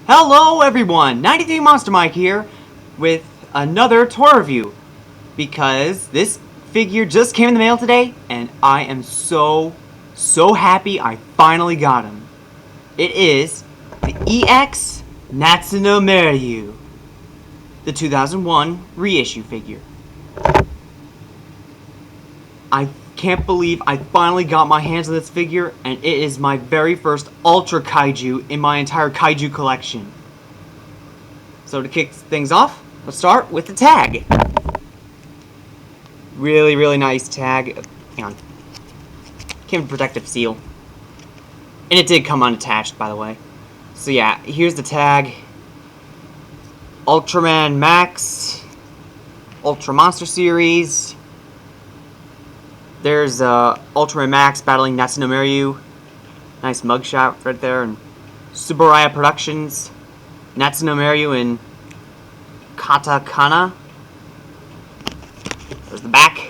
Hello everyone, 93 Monster Mike here with another toy review because this figure just came in the mail today and I am so happy I finally got him. It is the EX Natsunomeryu, the 2001 reissue figure. I can't believe I finally got my hands on this figure, and it is my very first Ultra Kaiju in my entire Kaiju collection. So to kick things off, let's start with the tag. Really nice tag. Hang on. Came with protective seal. And it did come unattached, by the way. So yeah, here's the tag. Ultraman Max. Ultra Monster Series. There's Ultraman Max battling Natsunomeryu. Nice mugshot right there. And Tsuburaya Productions. Natsunomeryu in katakana. There's the back.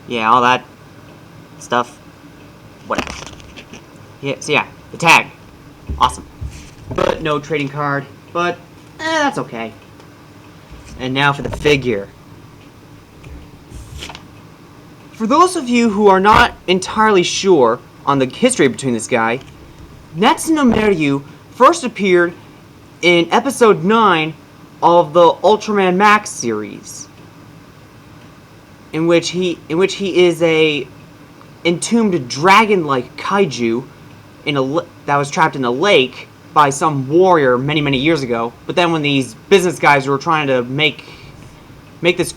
Yeah, all that stuff. Whatever. Yeah, so yeah, the tag. Awesome. But no trading card. But, that's okay. And now for the figure. For those of you who are not entirely sure on the history between this guy, Natsunomeryu first appeared in episode 9 of the Ultraman Max series, in which he is a entombed dragon-like kaiju that was trapped in a lake by some warrior many years ago. But then when these business guys were trying to make the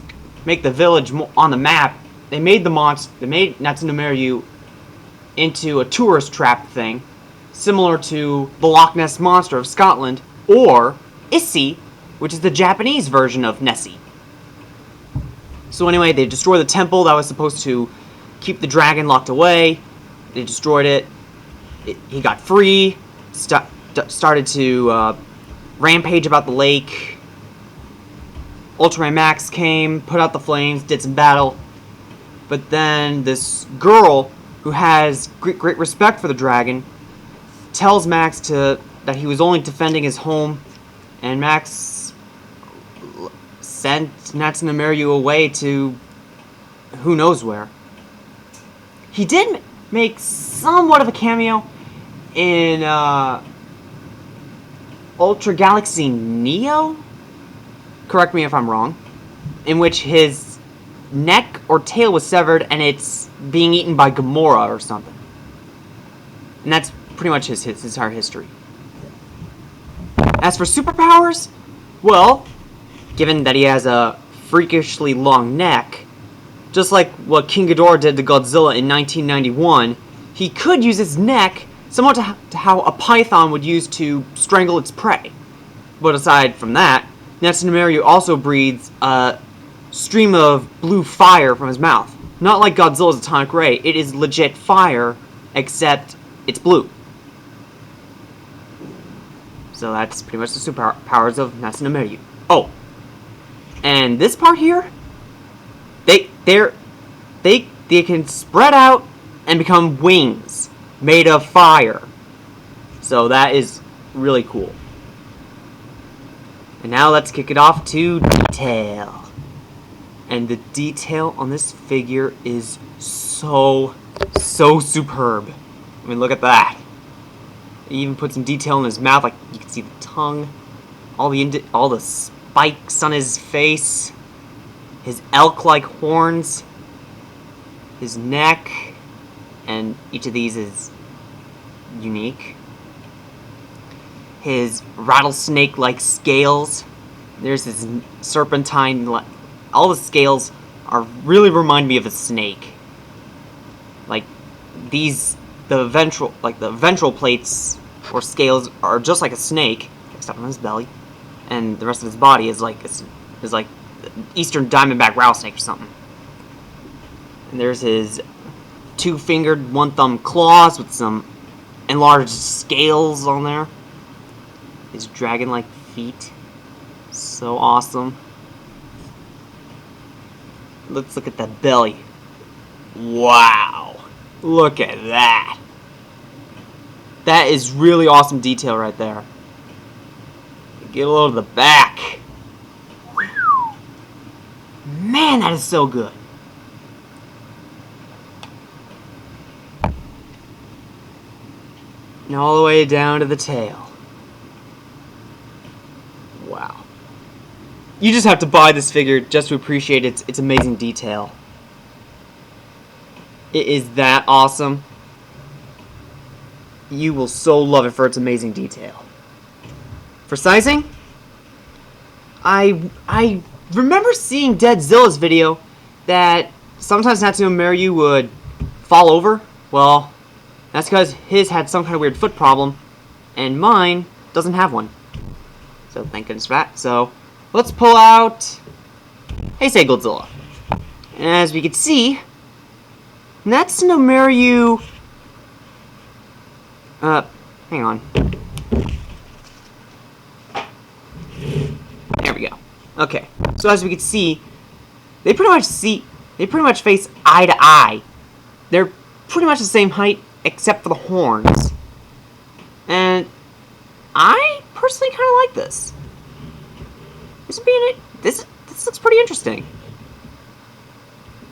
village on the map, they made Natsunomeryu into a tourist trap thing, similar to the Loch Ness Monster of Scotland, or Issy, which is the Japanese version of Nessie. So anyway, they destroyed the temple that was supposed to keep the dragon locked away. They destroyed it. He got free, started to rampage about the lake. Ultraman Max came, put out the flames, did some battle. But then this girl, who has great respect for the dragon, tells Max that he was only defending his home, and Max sent Natsunomeryu away to who knows where. He did make somewhat of a cameo in Ultra Galaxy Neo? Correct me if I'm wrong. In which his neck or tail was severed and it's being eaten by Gamora or something. And that's pretty much his entire history. As for superpowers, well, given that he has a freakishly long neck, just like what King Ghidorah did to Godzilla in 1991, he could use his neck somewhat to how a python would use to strangle its prey. But aside from that, Natsunomeryu also breathes a stream of blue fire from his mouth. Not like Godzilla's atomic ray, it is legit fire, except it's blue. So that's pretty much the superpowers of Natsunomeryu. Oh, and this part here, they can spread out and become wings made of fire. So that is really cool. And now let's kick it off to detail. And the detail on this figure is so superb. I mean, look at that. He even put some detail in his mouth, like you can see the tongue, all the spikes on his face, his elk-like horns, his neck, and each of these is unique. His rattlesnake-like scales. There's his serpentine. All the scales really remind me of a snake. Like the ventral plates or scales are just like a snake, except on his belly, and the rest of his body is like Eastern diamondback rattlesnake or something. And there's his two-fingered, one-thumb claws with some enlarged scales on there. His dragon-like feet, so awesome. Let's look at that belly. Wow. Look at that. That is really awesome detail right there. Get a load of the back. Man, that is so good. And all the way down to the tail. Wow. You just have to buy this figure just to appreciate its amazing detail. It is that awesome. You will so love it for its amazing detail. For sizing, I remember seeing Deadzilla's video that sometimes Natsunomeryu would fall over. Well, that's because his had some kind of weird foot problem, and mine doesn't have one. So thank goodness for that. So let's pull out Heisei Godzilla. And as we can see, Natsunomeryu... hang on. There we go. Okay, so as we can see, they pretty much face eye to eye. They're pretty much the same height, except for the horns. And I personally kind of like this. This looks pretty interesting.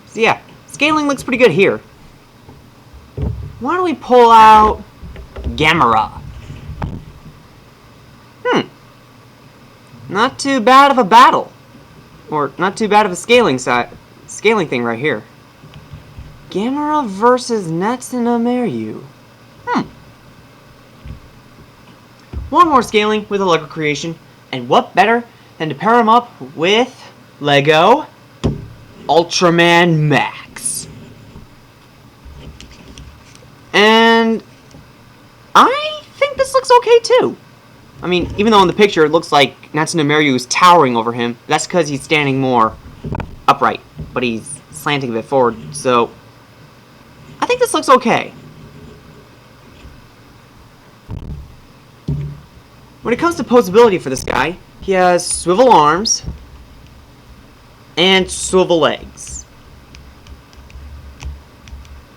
So yeah, scaling looks pretty good here. Why don't we pull out Gamera? Not too bad of a battle. Or not too bad of a scaling thing right here. Gamera versus Natsunomeryu. One more scaling with a LEGO creation, and what better than to pair him up with LEGO Ultraman Max. And I think this looks okay too. I mean, even though in the picture it looks like Natsunomeryu is towering over him, that's because he's standing more upright, but he's slanting a bit forward, so I think this looks okay. When it comes to posability for this guy, he has swivel arms and swivel legs.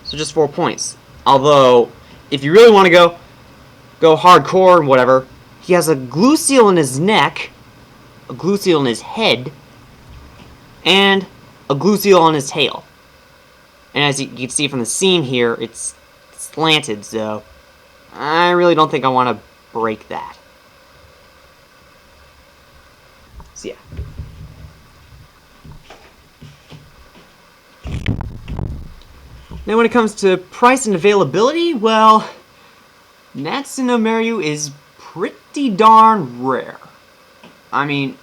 So just 4 points. Although, if you really want to go hardcore and whatever, he has a glue seal in his neck, a glue seal in his head, and a glue seal on his tail. And as you can see from the seam here, it's slanted, so I really don't think I want to break that. So yeah. Now when it comes to price and availability, well, Natsunomeryu is pretty darn rare. I mean,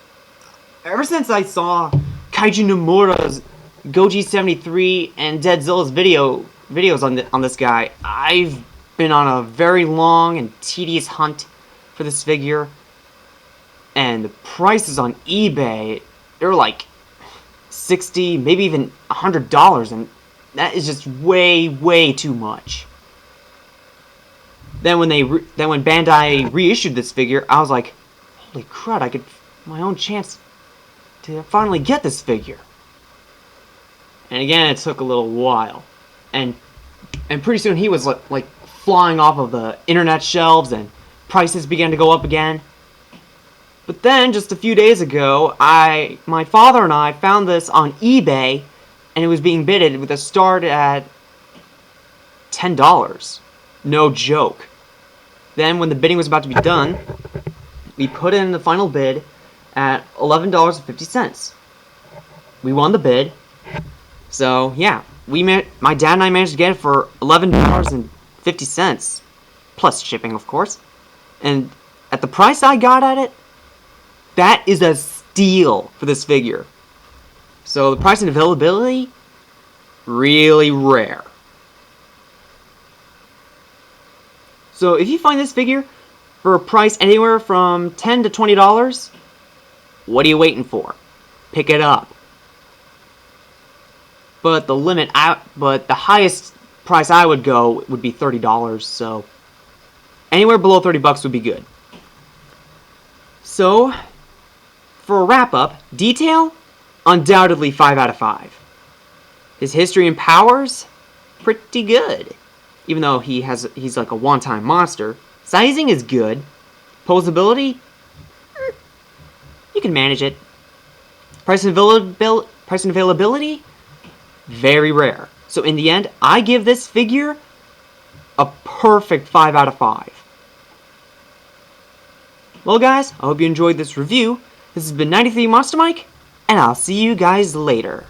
ever since I saw Kaiju Nomura's Goji 73 and Deadzilla's videos on this guy, I've been on a very long and tedious hunt for this figure. And the prices on eBay, they're like $60, maybe even $100, and that is just way too much. Then when Bandai reissued this figure, I was like, holy crud, I could my own chance to finally get this figure. And again, it took a little while. And pretty soon he was like flying off of the internet shelves and prices began to go up again. But then, just a few days ago, my father and I found this on eBay, and it was being bidded with a start at $10. No joke. Then, when the bidding was about to be done, we put in the final bid at $11.50. We won the bid. So, yeah, my dad and I managed to get it for $11.50, plus shipping, of course. And at the price I got at it, that is a steal for this figure. So the price and availability, really rare. So if you find this figure for a price anywhere from $10 to $20, what are you waiting for? Pick it up. But the highest price I would go would be $30. So anywhere below $30 would be good. So for a wrap-up, detail, undoubtedly 5 out of 5. His history and powers, pretty good. Even though he's like a one-time monster. Sizing is good. Posability, you can manage it. Price and availability, very rare. So in the end, I give this figure a perfect 5 out of 5. Well guys, I hope you enjoyed this review. This has been 93 Monster Mike, and I'll see you guys later.